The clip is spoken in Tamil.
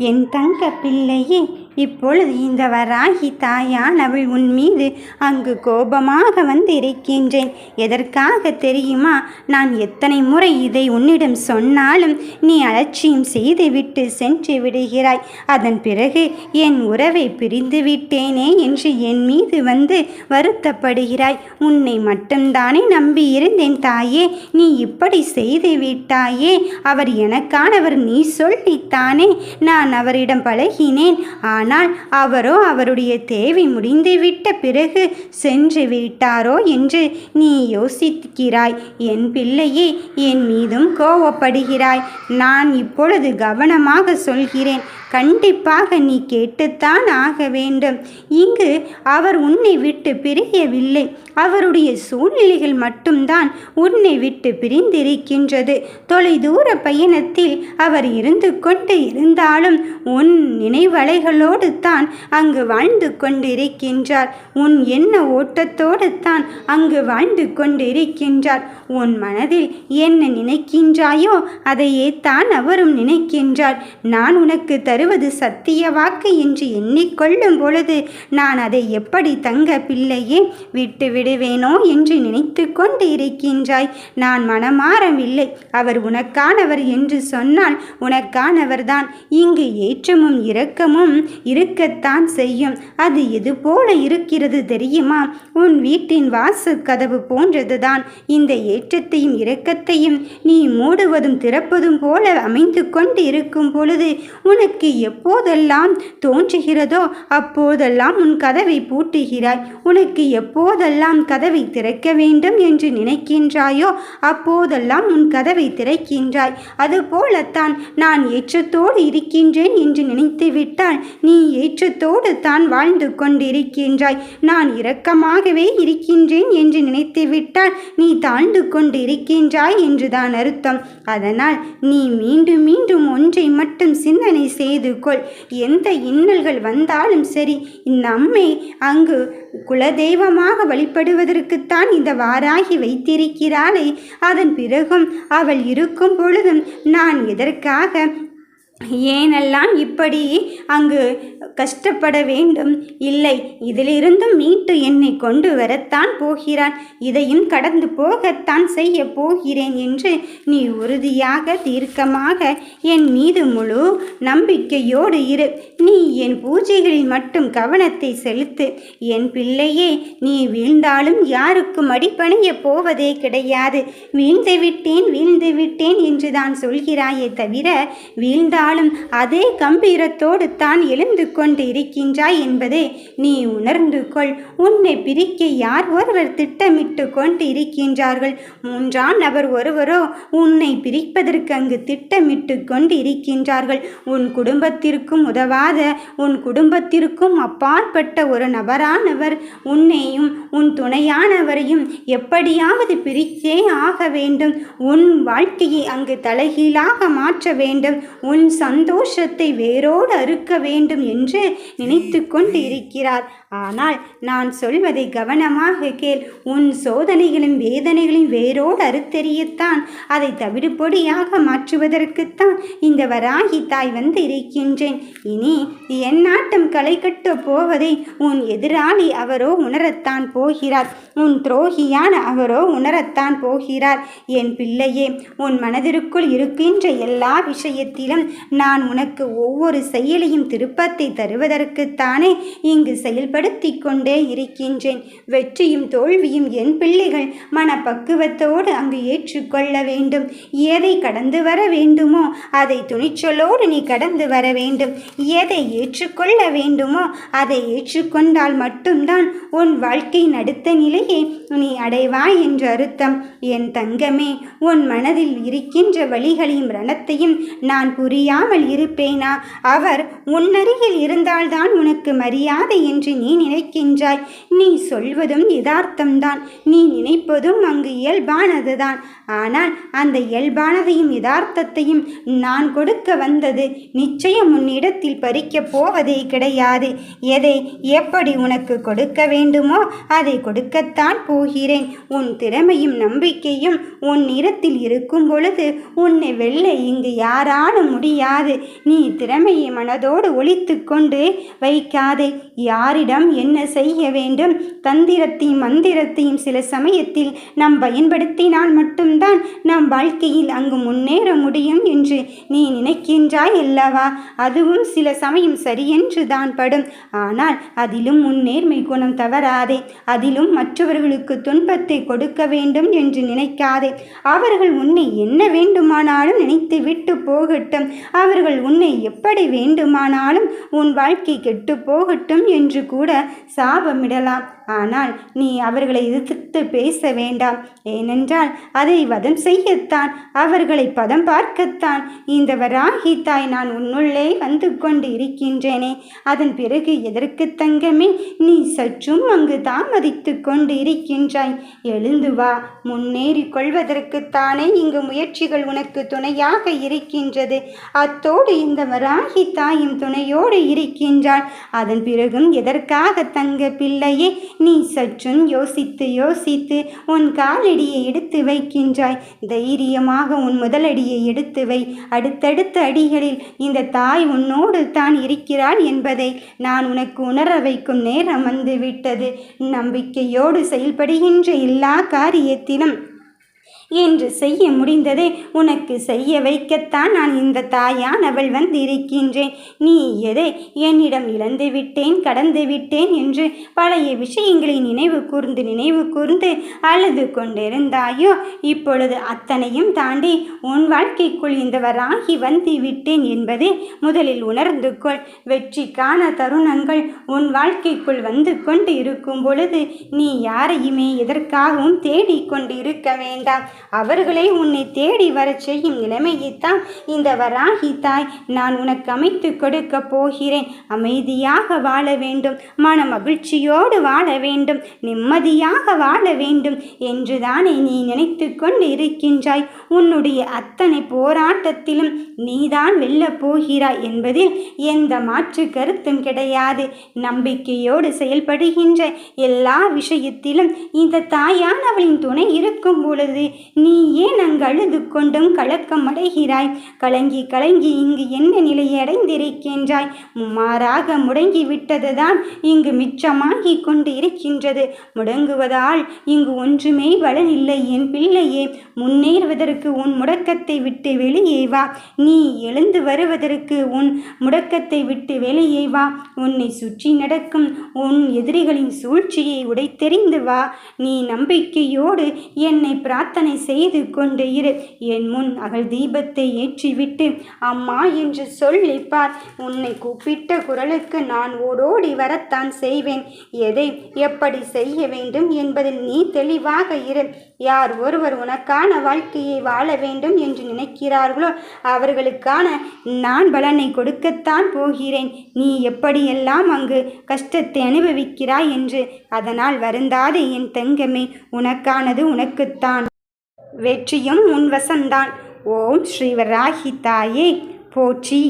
என் தங்க பிள்ளையே, இப்பொழுது இந்த வராகி தாயானவள் உன் மீது அங்கு கோபமாக வந்திருக்கின்றேன். எதற்காக தெரியுமா? நான் எத்தனை முறை இதை உன்னிடம் சொன்னாலும் நீ அலட்சியம் செய்துவிட்டு சென்று விடுகிறாய். அதன் பிறகு என் உறவை பிரிந்து விட்டேனே என்று என் மீது வந்து வருத்தப்படுகிறாய். உன்னை மட்டும்தானே நம்பி இருந்தேன் தாயே, நீ இப்படி செய்து விட்டாயே. அவர் எனக்கானவர் நீ சொல்லித்தானே நான் அவரிடம் பழகினேன். ஆனால் அவரோ அவருடைய தேவை முடிந்துவிட்ட பிறகு சென்று விட்டாரோ என்று நீ யோசிக்கிறாய். என் பிள்ளையே, என் மீதும் கோவப்படுகிறாய். நான் இப்பொழுது கவனமாக சொல்கிறேன். கண்டிப்பாக நீ கேட்டுத்தான் ஆக வேண்டும். இங்கு அவர் உன்னை விட்டு பிரியவில்லை. அவருடைய சூழ்நிலைகள் மட்டும்தான் உன்னை விட்டு பிரிந்திருக்கின்றது. தொலைதூர பயணத்தில் அவர் இருந்து கொண்டு இருந்தாலும் உன் நினைவலைகளோடு தான் அங்கு வாழ்ந்து கொண்டிருக்கின்றார். உன் எண்ண ஓட்டத்தோடு தான் அங்கு வாழ்ந்து கொண்டிருக்கின்றார். உன் மனதில் என்ன நினைக்கின்றாயோ அதையே தான் அவரும் நினைக்கின்றார். நான் உனக்கு தருவது சத்திய வாக்கு என்று எண்ணிக்கொள்ளும் பொழுது நான் அதை எப்படி தங்க பிள்ளையே விட்டு விடுவேனோ என்று நினைத்து கொண்டு இருக்கின்றாய். நான் மனமாறவில்லை. அவர் உனக்கானவர் என்று சொன்னால் உனக்கானவர்தான். இங்கு ஏற்றமும் இரக்கமும் இருக்கத்தான் செய்யும். அது எது போல இருக்கிறது தெரியுமா? உன் வீட்டின் வாசல் கதவு போன்றதுதான். இந்த ஏற்றத்தையும் இரக்கத்தையும் நீ மூடுவதும் திறப்பதும் போல அமைந்து கொண்டு இருக்கும் பொழுது உனக்கு எப்போதெல்லாம் தோன்றுகிறதோ அப்போதெல்லாம் உன் கதவை பூட்டுகிறாய். உனக்கு எப்போதெல்லாம் கதவை திறக்க வேண்டும் என்று நினைக்கின்றாயோ அப்போதெல்லாம் உன் கதவை திறக்கின்றாய். அதுபோலத்தான் நான் ஏற்றத்தோடு இருக்கின்றேன் என்று நினைத்து விட்டால் நீ ஏற்றத்தோடு தான் வாழ்ந்து கொண்டிருக்கின்றாய். நான் இரக்கமாகவே இருக்கின்றேன் என்று நினைத்து விட்டால் நீ தாழ்ந்து கொண்டு இருக்கின்றாய் என்றுதான் அர்த்தம். அதனால் நீ மீண்டும் மீண்டும் ஒன்றை மட்டும் சிந்தனை செய்து கொள். எந்த இன்னல்கள் வந்தாலும் சரி, இந்த அம்மை அங்கு குலதெய்வமாக வழிபடுவதற்குத்தான் இந்த வாராகி வைத்திருக்கிறாளே. அதன் பிறகும் அவள் இருக்கும் பொழுதும் நான் எதற்காக ஏனெல்லாம் இப்படி அங்கு கஷ்டப்பட வேண்டும்? இல்லை, இதிலிருந்தும் மீட்டு என்னை கொண்டு வரத்தான் போகிறான். இதையும் கடந்து போகத்தான் செய்ய போகிறேன் என்று நீ உறுதியாக தீர்க்கமாக என் மீது முழு நம்பிக்கையோடு இரு. நீ என் பூஜைகளில் மட்டும் கவனத்தை செலுத்து. என் பிள்ளையே, நீ வீழ்ந்தாலும் யாருக்கும் அடிபணிய போவதே கிடையாது. வீழ்ந்து விட்டேன் என்று தான் சொல்கிறாயே தவிர வீழ்ந்தாலும் அதே கம்பீரத்தோடு தான் எழுந்து கொண்டு இருக்கின்றாய் என்பதை நீ உணர்ந்து கொள். உன்னை பிரிக்க யார் ஒருவர் திட்டமிட்டு கொண்டு இருக்கின்றார்கள். மூன்றாம் நபர் ஒருவரோ உன்னை பிரிப்பதற்கு அங்கு திட்டமிட்டு கொண்டு இருக்கின்றார்கள். உன் குடும்பத்திற்கும் உதவாத, உன் குடும்பத்திற்கும் அப்பாற்பட்ட ஒரு நபரானவர் உன்னையும் உன் துணையானவரையும் எப்படியாவது பிரித்தே ஆக வேண்டும். உன் வாழ்க்கையை அங்கு தலைகீழாக மாற்ற வேண்டும். உன் சந்தோஷத்தை வேரோடு அறுக்க வேண்டும் என்று நினைத்து கொண்டு இருக்கிறார். ஆனால் நான் சொல்வதை கவனமாக கேள். உன் சோதனைகளும் வேதனைகளையும் வேரோடு அறுத்தெறியத்தான், அதை தவிடுபொடியாக மாற்றுவதற்குத்தான் இந்த வராகி தாய் வந்து இருக்கின்றேன். இனி என் நாட்டம் களை கட்ட போவதை உன் எதிராளி அவரோ உணரத்தான் போகிறார். உன் துரோகியான அவரோ உணரத்தான் போகிறார். என் பிள்ளையே, உன் மனதிற்குள் இருக்கின்ற எல்லா விஷயத்திலும் நான் உனக்கு ஒவ்வொரு செயலையும் திருப்பத்தை தருவதற்குத்தானே இங்கு செயல்படுத்தி கொண்டே இருக்கின்றேன். வெற்றியும் தோல்வியும் என் பிள்ளைகள் மனப்பக்குவத்தோடு அங்கு ஏற்றுக்கொள்ள வேண்டும். எதை கடந்து வர வேண்டுமோ அதை துணிச்சலோடு நீ கடந்து வர வேண்டும். எதை ஏற்றுக்கொள்ள வேண்டுமோ அதை ஏற்றுக்கொண்டால் மட்டும்தான் உன் வாழ்க்கையின் அடுத்த நிலையை நீ அடைவாய் என்று அர்த்தம். என் தங்கமே, உன் மனதில் இருக்கின்ற வழிகளையும் ரணத்தையும் நான் புரியாமல் இருப்பேனா? அவர் உன்னருகில் இருந்தால்தான் உனக்கு மரியாதை என்று நீ நினைக்கின்றாய். நீ சொல்வதும் யதார்த்தம்தான், நீ நினைப்பதும் அங்கு இயல்பானதுதான். ஆனால் அந்த இயல்பானதையும் யதார்த்தத்தையும் நான் கொடுக்க வந்தது நிச்சயம் உன்னிடத்தில் பறிக்கப் போவதே கிடையாது. எதை எப்படி உனக்கு கொடுக்க வேண்டுமோ அதை கொடுக்கத்தான் போகிறேன். உன் திறமையும் நம்பிக்கையும் உன் இடத்தில் இருக்கும் பொழுது உன்னை வெல்ல இங்கு யாராலும் முடியாது. நீ திறமையை மனதோடு ஒழித்து கொண்டு வைக்காதே. யாரிடம் என்ன செய்ய வேண்டும், தந்திரத்தையும் மந்திரத்தையும் சில சமயத்தில் நாம் பயன்படுத்தினால் மட்டும்தான் நம் வாழ்க்கையில் அங்கு முன்னேற முடியும் என்று நீ நினைக்கின்றாய் அல்லவா? அதுவும் சில சமயம் சரியென்று தான் படும். ஆனால் அதிலும் உன் நேர்மை குணம் தவறாதே. அதிலும் மற்றவர்களுக்கு துன்பத்தை கொடுக்க வேண்டும் என்று நினைக்காதே. அவர்கள் உன்னை என்ன வேண்டுமானாலும் நினைத்து விட்டு போகட்டும். அவர்கள் உன்னை எப்படி வேண்டுமானாலும் உன் வாழ்க்கை கெட்டு போகட்டும் என்று கூட சாபமிடலாம். ஆனால் நீ அவர்களை எதிர்த்து பேச வேண்டாம். ஏனென்றால் அதை வதம் செய்யத்தான், அவர்களை பதம் பார்க்கத்தான் இந்த வராகி தாய் நான் உன்னுள்ளே வந்து கொண்டு இருக்கின்றேனே. அதன் பிறகு எதற்கு தங்கமே நீ சற்றும் அங்கு தாமதித்து கொண்டு இருக்கின்றாய்? எழுந்து வா. முன்னேறி கொள்வதற்குத்தானே இங்கு முயற்சிகள் உனக்கு துணையாக இருக்கின்றது. அத்தோடு இந்த வராகி தாயும் துணையோடு இருக்கின்றாள். அதன் பிறகும் எதற்காக தங்க பிள்ளையே நீ சற்றும் யோசித்து யோசித்து உன் காலடியை எடுத்து வைக்கின்றாய்? தைரியமாக உன் முதலடியை எடுத்து வை. அடுத்தடுத்த அடிகளில் இந்த தாய் உன்னோடு தான் இருக்கிறாள் என்பதை நான் உனக்கு உணர வைக்கும் நேரம் வந்துவிட்டது. நம்பிக்கையோடு செயல்படுகின்ற எல்லா காரியத்திலும் என்று செய்ய முடிந்ததை உனக்கு செய்ய வைக்கத்தான் நான் இந்த தாயானவள் வந்திருக்கின்றேன். நீ எதை என்னிடம் இழந்து விட்டேன், கடந்து விட்டேன் என்று பழைய விஷயங்களை நினைவு கூர்ந்து அழுது கொண்டிருந்தாயோ, இப்பொழுது அத்தனையும் தாண்டி உன் வாழ்க்கைக்குள் இந்த வராகி வந்து விட்டேன் என்பதை முதலில் உணர்ந்து கொள். வெற்றிக்கான தருணங்கள் உன் வாழ்க்கைக்குள் வந்து கொண்டு இருக்கும் பொழுது நீ யாரையுமே எதற்காகவும் தேடிக்கொண்டு இருக்க வேண்டாம். அவர்களே உன்னை தேடி வரச் செய்யும் நிலைமையைத்தான் இந்த வராகி தாய் நான் உனக்கு அமைத்து கொடுக்க போகிறேன். அமைதியாக வாழ வேண்டும், மன மகிழ்ச்சியோடு வாழ வேண்டும், நிம்மதியாக வாழ வேண்டும் என்றுதானே நீ நினைத்து கொண்டு இருக்கின்றாய். உன்னுடைய அத்தனை போராட்டத்திலும் நீதான் வெல்லப் போகிறாய் என்பதில் எந்த மாற்று கருத்தும் கிடையாது. நம்பிக்கையோடு செயல்படுகின்ற எல்லா விஷயத்திலும் இந்த தாயானவளின் துணை இருக்கும் பொழுது நீ ஏன் அங்கு அழுது கொண்டும் கலக்கம் அடைகிறாய்? கலங்கி கலங்கி இங்கு என்ன நிலையை அடைந்திருக்கின்றாய்? மாறாக முடங்கி விட்டதுதான் இங்கு மிச்சமாகி கொண்டு இருக்கின்றது. முடங்குவதால் இங்கு ஒன்றுமே பலனில்லை என் பிள்ளையே. முன்னேறுவதற்கு உன் முடக்கத்தை விட்டு வெளியே வா. நீ எழுந்து வருவதற்கு உன் முடக்கத்தை விட்டு வெளியே வா. உன்னை சுற்றி நடக்கும் உன் எதிரிகளின் சூழ்ச்சியை உடைத்தெறிந்து வா. நீ நம்பிக்கையோடு என்னை பிரார்த்தனை செய்து கொண்டு இரு. என் முன் அகல் தீபத்தை ஏற்றிவிட்டு அம்மா என்று சொல்லிப்பார். உன்னை கூப்பிட்ட குரலுக்கு நான் ஓடோடி வரத்தான் செய்வேன். எதை எப்படி செய்ய வேண்டும் என்பதில் நீ தெளிவாக இரு. யார் ஒருவர் உனக்கான வாழ்க்கையை வாழ வேண்டும் என்று நினைக்கிறார்களோ அவர்களுக்கான நான் பலனை கொடுக்கத்தான் போகிறேன். நீ எப்படியெல்லாம் அங்கு கஷ்டத்தை அனுபவிக்கிறாய் என்று அதனால் வருந்தாதே என் தங்கமே. உனக்கானது உனக்குத்தான். வெற்றியும் உன் வசம்தான். ஓம் ஸ்ரீ வராகி தாயே போற்றி.